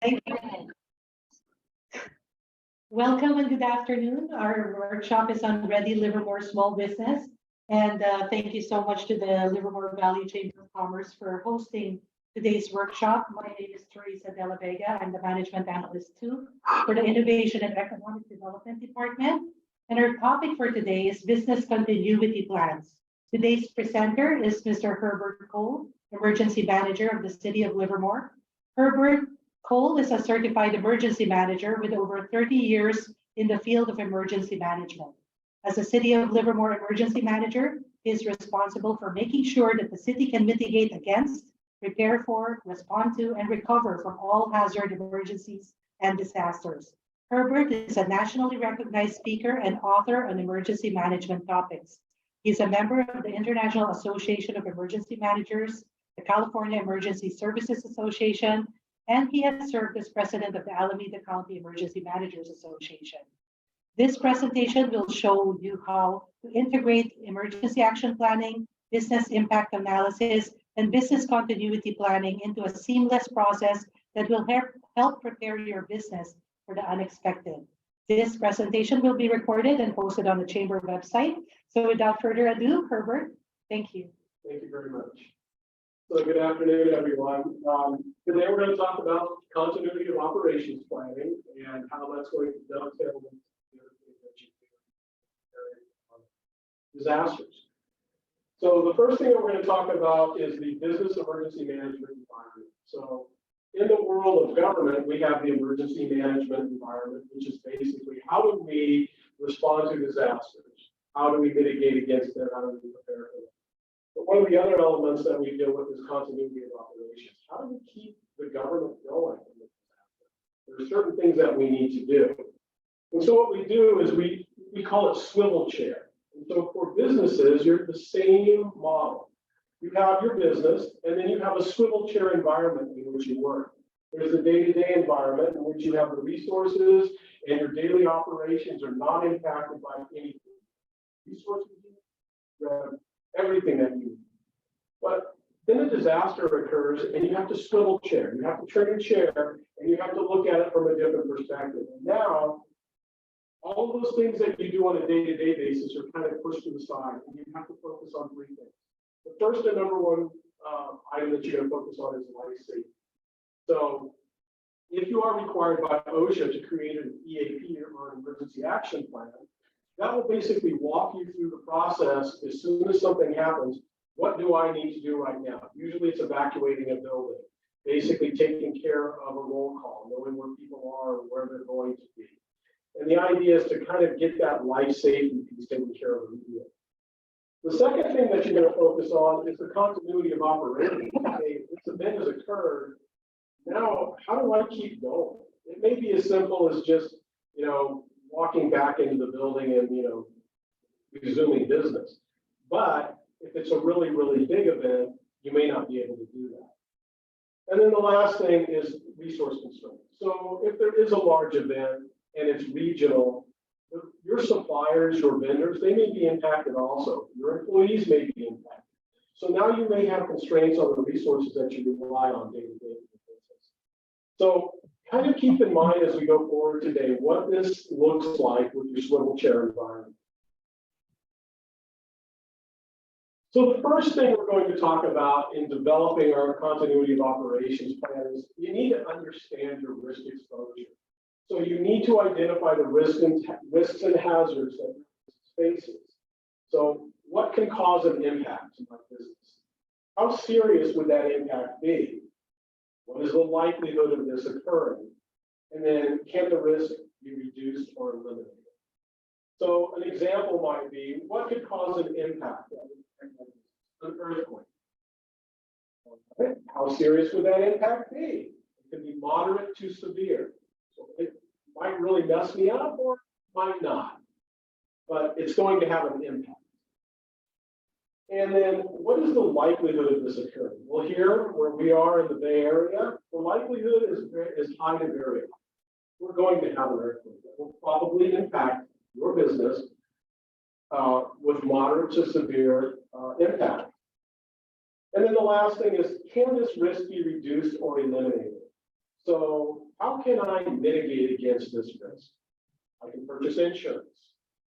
Thank you. Welcome and good afternoon. Our workshop is on Ready Livermore Small Business. And thank you so much to the Livermore Valley Chamber of Commerce for hosting today's workshop. My name is Teresa De La Vega. I'm the Management Analyst 2 for the Innovation and Economic Development Department. And our topic for today is Business Continuity Plans. Today's presenter is Mr. Herbert Cole, Emergency Manager of the City of Livermore. Herbert Cole is a certified emergency manager with over 30 years in the field of emergency management. As a City of Livermore emergency manager, he is responsible for making sure that the city can mitigate against, prepare for, respond to, and recover from all hazard emergencies and disasters. Herbert is a nationally recognized speaker and author on emergency management topics. He's a member of the International Association of Emergency Managers, the California Emergency Services Association, and he has served as president of the Alameda County Emergency Managers Association. This presentation will show you how to integrate emergency action planning, business impact analysis, and business continuity planning into a seamless process that will help prepare your business for the unexpected. This presentation will be recorded and posted on the Chamber website. So without further ado, Herbert, thank you. Thank you very much. So good afternoon, everyone. Today we're going to talk about continuity of operations planning and how that's going to dovetail with the other things that you do in disasters. So the first thing that we're going to talk about is the business emergency management environment. So in the world of government, we have the emergency management environment, which is basically how do we respond to disasters? How do we mitigate against them? How do we prepare for them? But one of the other elements that we deal with is continuity of operations. How do we keep the government going in the disaster? There are certain things that we need to do. And so what we do is we call it swivel chair. And so for businesses, you're the same model. You have your business, and then you have a swivel chair environment in which you work. There's the day-to-day environment in which you have the resources and your daily operations are not impacted by anything. Resources, you have everything that you need. But then a disaster occurs and you have to swivel chair. You have to turn your chair and you have to look at it from a different perspective. And now, all of those things that you do on a day-to-day basis are kind of pushed to the side and you have to focus on three things. The first and number one item that you're going to focus on is life safety. So if you are required by OSHA to create an EAP or an emergency action plan, that will basically walk you through the process as soon as something happens. What do I need to do right now? Usually it's evacuating a building, basically taking care of a roll call, knowing where people are and where they're going to be. And the idea is to kind of get that life safety piece taken care of immediately. The second thing that you're going to focus on is the continuity of operations. Okay, this event has occurred. Now, how do I keep going? It may be as simple as just, walking back into the building and, resuming business. But if it's a really, really big event, you may not be able to do that. And then the last thing is resource constraints. So if there is a large event and it's regional, your suppliers, your vendors, they may be impacted also. Your employees may be impacted. So now you may have constraints on the resources that you rely on day to day. So kind of keep in mind as we go forward today what this looks like with your swivel chair environment. So the first thing we're going to talk about in developing our continuity of operations plan is you need to understand your risk exposure. So you need to identify the risks and hazards that faces. So what can cause an impact to my business? How serious would that impact be? What is the likelihood of this occurring? And then can the risk be reduced or eliminated? So an example might be, what could cause an impact? An earthquake. Okay. How serious would that impact be? It could be moderate to severe. So it might really mess me up or might not, but it's going to have an impact. And then what is the likelihood of this occurring? Well, here where we are in the Bay Area, the likelihood is high to very high. We're going to have an earthquake that will probably impact your business with moderate to severe impact. And then the last thing is, can this risk be reduced or eliminated? So how can I mitigate against this risk? I can purchase insurance.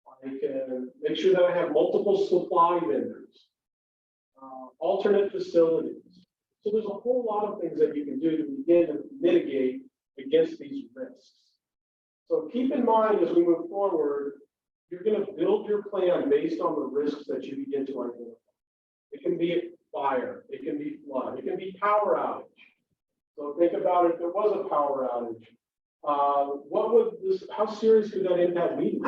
I can make sure that I have multiple supply vendors, alternate facilities. So there's a whole lot of things that you can do to begin to mitigate against these risks. So keep in mind as we move forward, you're going to build your plan based on the risks that you begin to identify. It can be fire, it can be flood, it can be power outage. So think about it, if there was a power outage, how serious could that impact be?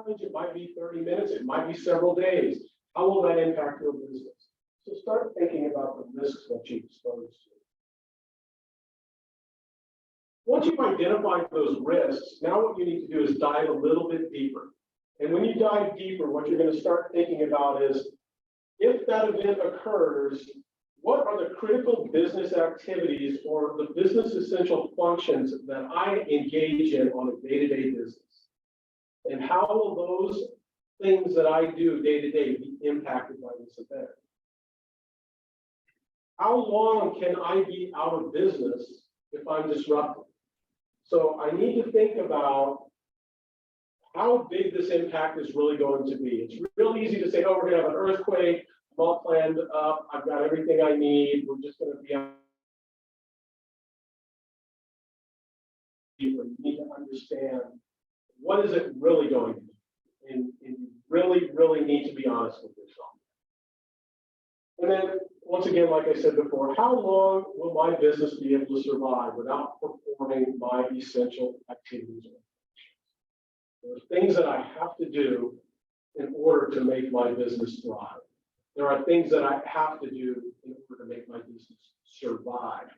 It might be 30 minutes, it might be several days. How will that impact your business? So start thinking about the risks that you're exposed to. Once you've identified those risks, now what you need to do is dive a little bit deeper. And when you dive deeper, what you're going to start thinking about is, if that event occurs, what are the critical business activities or the business essential functions that I engage in on a day-to-day business? And how will those things that I do day-to-day be impacted by this event? How long can I be out of business if I'm disrupted? So I need to think about how big this impact is really going to be. It's real easy to say, oh, we're going to have an earthquake, I'm all planned up, I've got everything I need, we're just going to be out. You need to understand, what is it really going to be? And you really, really need to be honest with yourself. And then, once again, like I said before, how long will my business be able to survive without performing my essential activities? There are things that I have to do in order to make my business thrive. There are things that I have to do in order to make my business survive.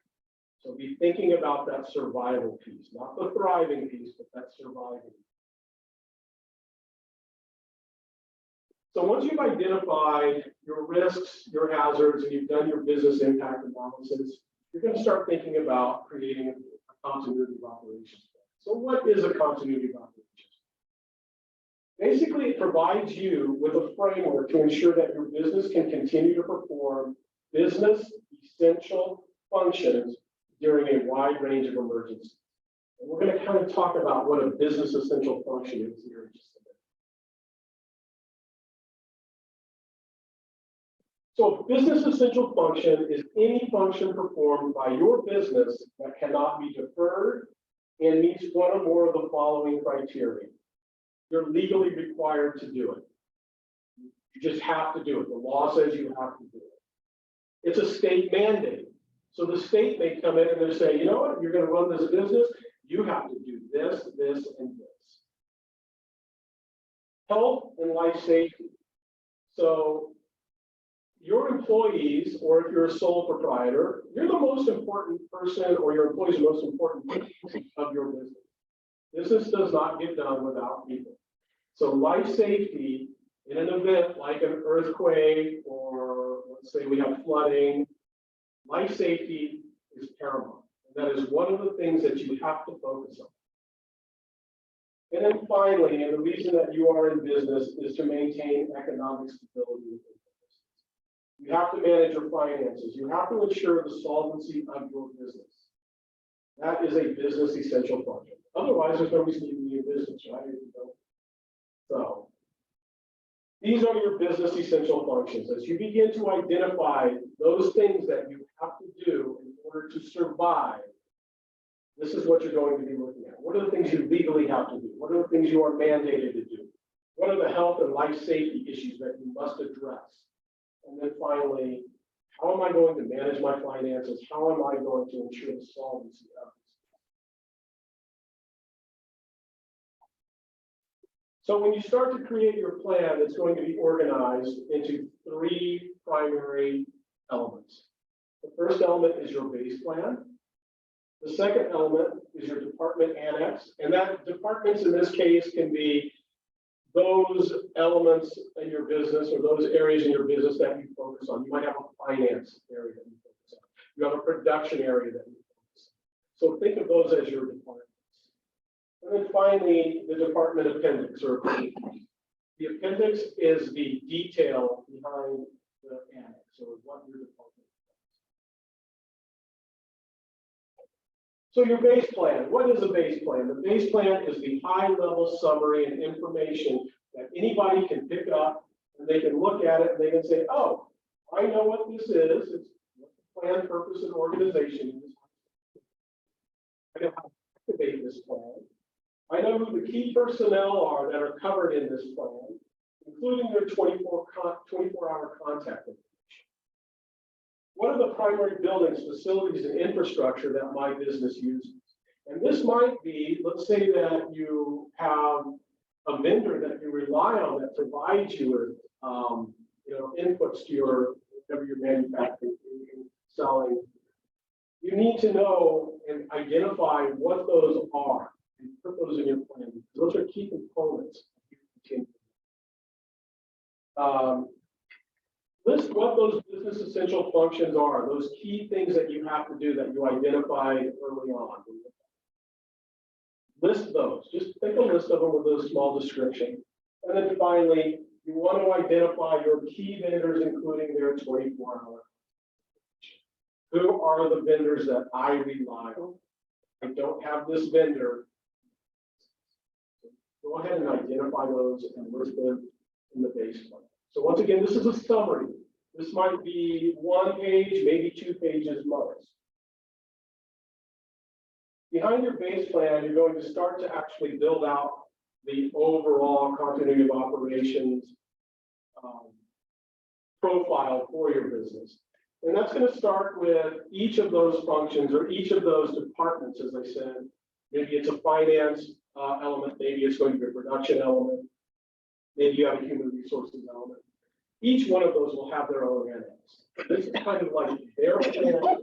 So be thinking about that survival piece, not the thriving piece, but that surviving. So once you've identified your risks, your hazards, and you've done your business impact analysis, you're going to start thinking about creating a continuity of operations plan. So what is a continuity of operations? Basically, it provides you with a framework to ensure that your business can continue to perform business essential functions during a wide range of emergencies. And we're going to kind of talk about what a business essential function is here in just a minute. So a business essential function is any function performed by your business that cannot be deferred and meets one or more of the following criteria. You're legally required to do it. You just have to do it. The law says you have to do it. It's a state mandate. So the state may come in and they say, you know what, you're going to run this business, you have to do this, this, and this. Health and life safety. So your employees, or if you're a sole proprietor, you're the most important person, or your employees are the most important person of your business. Business does not get done without people. So life safety in an event like an earthquake, or let's say we have flooding, life safety is paramount. And that is one of the things that you have to focus on. And then finally, and the reason that you are in business is to maintain economic stability within the business. You have to manage your finances. You have to ensure the solvency of your business. That is a business essential function. Otherwise, there's no reason to be in business, right? So these are your business essential functions. As you begin to identify those things that you have to do in order to survive, this is what you're going to be looking at. What are the things you legally have to do? What are the things you are mandated to do? What are the health and life safety issues that you must address? And then finally, how am I going to manage my finances? How am I going to ensure the solvency of this? So when you start to create your plan, it's going to be organized into three primary elements. The first element is your base plan. The second element is your department annex. And that departments in this case can be those elements in your business or those areas in your business that you focus on. You might have a finance area that you focus on. You have a production area that you focus on. So think of those as your departments. And then finally, the department appendix or appendix. The appendix is the detail behind the annex or what your department does. So your base plan, what is a base plan? The base plan is the high-level summary and information that anybody can pick up, and they can look at it and they can say, oh, I know what this is. It's what the plan, purpose, and organization is. I know how to activate this plan. I know who the key personnel are that are covered in this plan, including their 24-hour contact information. What are the primary buildings, facilities, and infrastructure that my business uses? And this might be, let's say that you have a vendor that you rely on that provides you with, inputs to your whatever you're manufacturing, selling. You need to know and identify what those are and put those in your plan. Those are key components. List what those business essential functions are, those key things that you have to do that you identified early on. List those. Just take a list of them with a small description. And then finally, you want to identify your key vendors, including their 24-hour. Who are the vendors that I rely on? I don't have this vendor. Go ahead and identify those and list them in the base plan. So once again, this is a summary. This might be 1 page, maybe 2 pages most. Behind your base plan, you're going to start to actually build out the overall continuity of operations profile for your business. And that's going to start with each of those functions or each of those departments, as I said. Maybe it's a finance element, maybe it's going to be a production element, maybe you have a human resources element. Each one of those will have their own annex. This is kind of like their plan.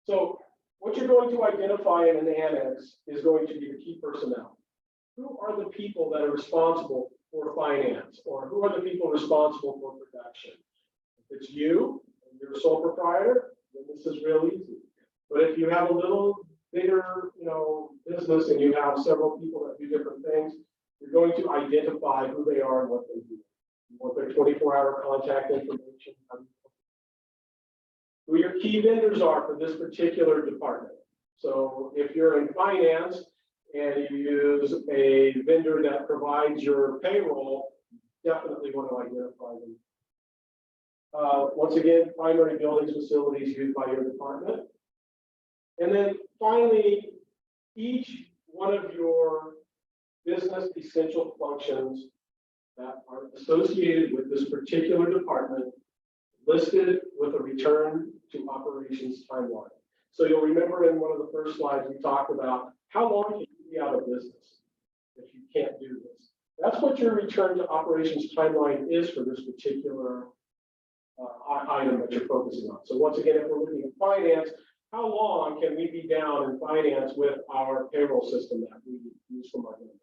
So what you're going to identify in an annex is going to be the key personnel. Who are the people that are responsible for finance, or who are the people responsible for production? If it's you, and you're a sole proprietor, then this is real easy. But if you have a little bigger, business and you have several people that do different things, you're going to identify who they are and what they do. You want their 24-hour contact information, who your key vendors are for this particular department. So if you're in finance and you use a vendor that provides your payroll, definitely want to identify them. Once again, primary buildings, facilities used by your department. And then finally, each one of your business essential functions that are associated with this particular department listed with a return to operations timeline. So you'll remember in one of the first slides, we talked about how long can you be out of business if you can't do this. That's what your return to operations timeline is for this particular item that you're focusing on. So once again, if we're looking at finance, how long can we be down in finance with our payroll system that we use from our vendor?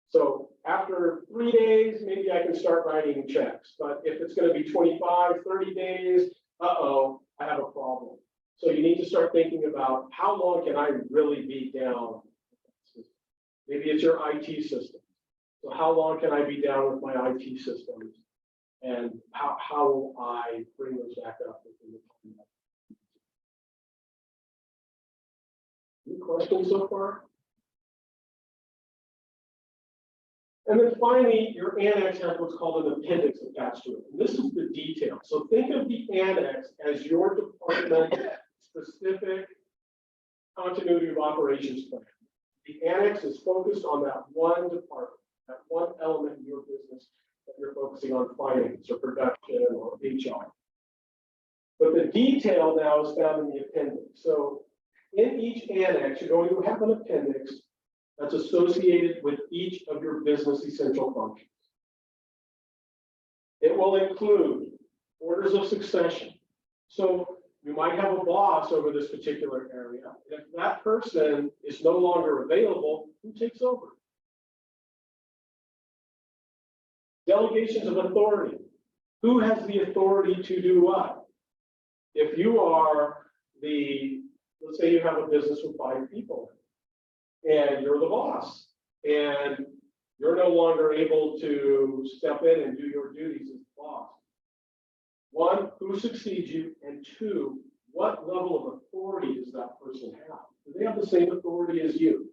So after 3 days, maybe I can start writing checks. But if it's going to be 25, 30 days, I have a problem. So you need to start thinking about how long can I really be down? Maybe it's your IT system. So how long can I be down with my IT systems? And how will I bring those back up within the time? Any questions so far? And then finally, your annex has what's called an appendix attached to it. And this is the detail. So think of the annex as your department-specific continuity of operations plan. The annex is focused on that one department, that one element in your business that you're focusing on, finance or production or HR. But the detail now is found in the appendix. So in each annex, you're going to have an appendix that's associated with each of your business essential functions. It will include orders of succession. So you might have a boss over this particular area. If that person is no longer available, who takes over? Delegations of authority. Who has the authority to do what? If you are let's say you have a business with 5 people, and you're the boss, and you're no longer able to step in and do your duties as the boss. 1, who succeeds you, and 2, what level of authority does that person have? Do they have the same authority as you?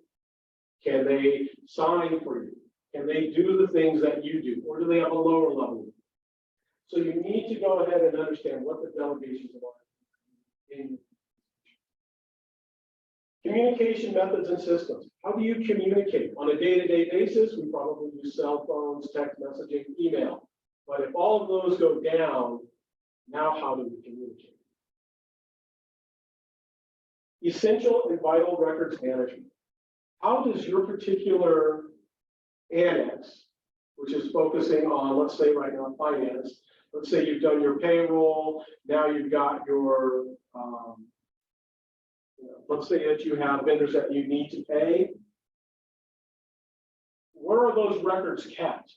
Can they sign for you? Can they do the things that you do? Or do they have a lower level? So you need to go ahead and understand what the delegations are. Communication methods and systems. How do you communicate? On a day-to-day basis, we probably use cell phones, text messaging, email. But if all of those go down, now how do we communicate? Essential and vital records management. How does your particular annex, which is focusing on, let's say right now, finance, let's say you've done your payroll, now you've got your, let's say that you have vendors that you need to pay. Where are those records kept?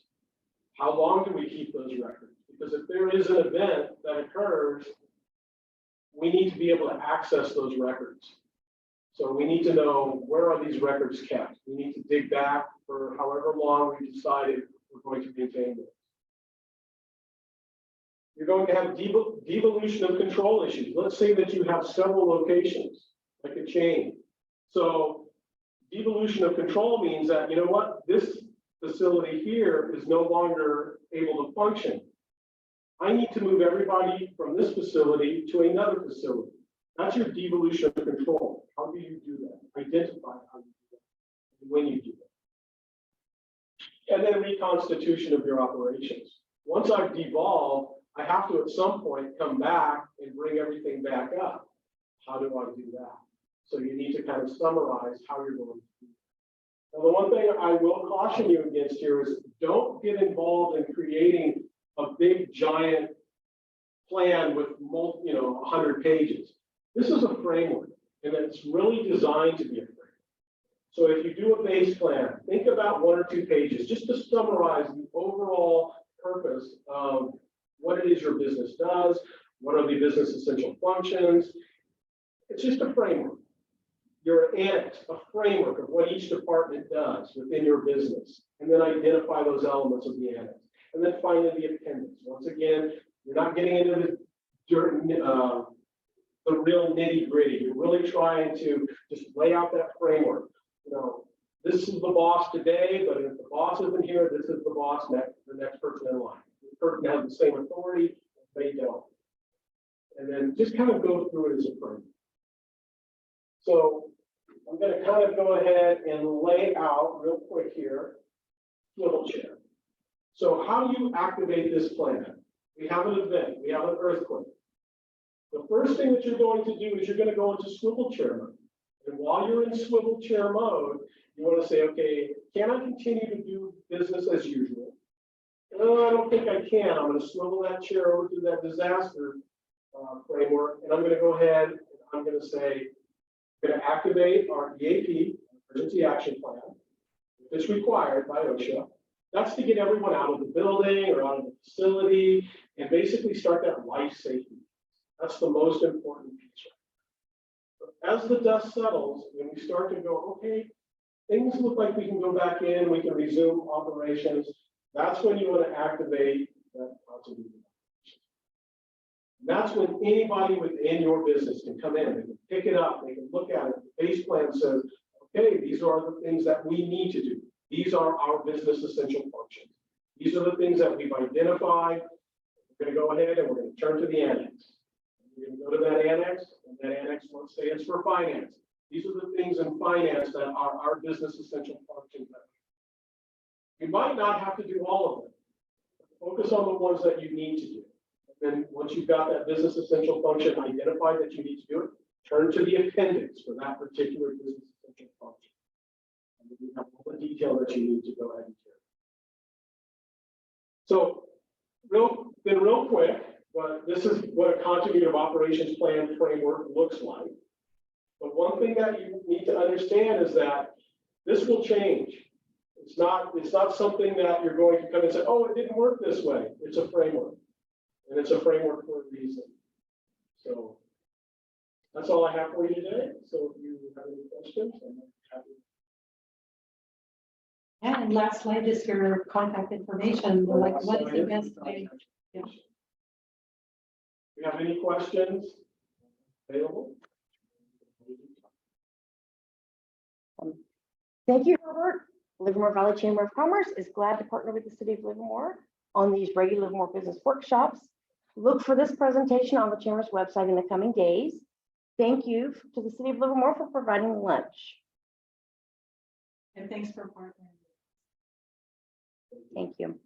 How long do we keep those records? Because if there is an event that occurs, we need to be able to access those records. So we need to know, where are these records kept? We need to dig back for however long we decided we're going to maintain them. You're going to have devolution of control issues. Let's say that you have several locations, like a chain. So devolution of control means that, you know what, this facility here is no longer able to function. I need to move everybody from this facility to another facility. That's your devolution of control. How do you do that? Identify how you do that, and when you do that. And then reconstitution of your operations. Once I've devolved, I have to at some point come back and bring everything back up. How do I do that? So you need to kind of summarize how you're going to do that. Now, the one thing I will caution you against here is don't get involved in creating a big giant plan with 100 pages. This is a framework, and it's really designed to be a framework. So if you do a base plan, think about 1 or 2 pages just to summarize the overall purpose of what it is your business does, what are the business essential functions. It's just a framework. Your annex, a framework of what each department does within your business, and then identify those elements of the annex. And then finally, the appendix. Once again, you're not getting into the real nitty gritty. You're really trying to just lay out that framework. This is the boss today, but if the boss isn't here, this is the boss the next person in line. The person has the same authority, they don't. And then just kind of go through it as a framework. So I'm going to kind of go ahead and lay out real quick here, swivel chair. So how do you activate this plan? We have an event, we have an earthquake. The first thing that you're going to do is you're going to go into swivel chair mode. And while you're in swivel chair mode, you want to say, okay, can I continue to do business as usual? No, I don't think I can. I'm going to swivel that chair over to that disaster framework, and I'm going to go ahead and I'm going to say, I'm going to activate our EAP, Emergency Action Plan, if it's required by OSHA. That's to get everyone out of the building or out of the facility and basically start that life safety. That's the most important piece. As the dust settles, when we start to go, okay, things look like we can go back in, we can resume operations, that's when you want to activate that continuity. That's when anybody within your business can come in, they can pick it up, they can look at it. The base plan says, okay, these are the things that we need to do. These are our business essential functions. These are the things that we've identified. We're going to go ahead and we're going to turn to the annex. We're going to go to that annex, and that annex, let's say it's for finance. These are the things in finance that are our business essential functions. You might not have to do all of them. Focus on the ones that you need to do. And then once you've got that business essential function identified that you need to do it, turn to the appendix for that particular business essential function. And then you have all the detail that you need to go ahead and do. So real quick, but this is what a continuity of operations plan framework looks like. But one thing that you need to understand is that this will change. It's not something that you're going to come and say, oh, it didn't work this way. It's a framework. And it's a framework for a reason. So that's all I have for you today. So if you have any questions, I'm happy. Yeah, and last slide is your contact information. Like, what is the best way? Yeah. If you have any questions, available. Thank you, Herbert. Livermore Valley Chamber of Commerce is glad to partner with the City of Livermore on these Ready Livermore business workshops. Look for this presentation on the Chamber's website in the coming days. Thank you to the City of Livermore for providing the lunch. And thanks for partnering. Thank you.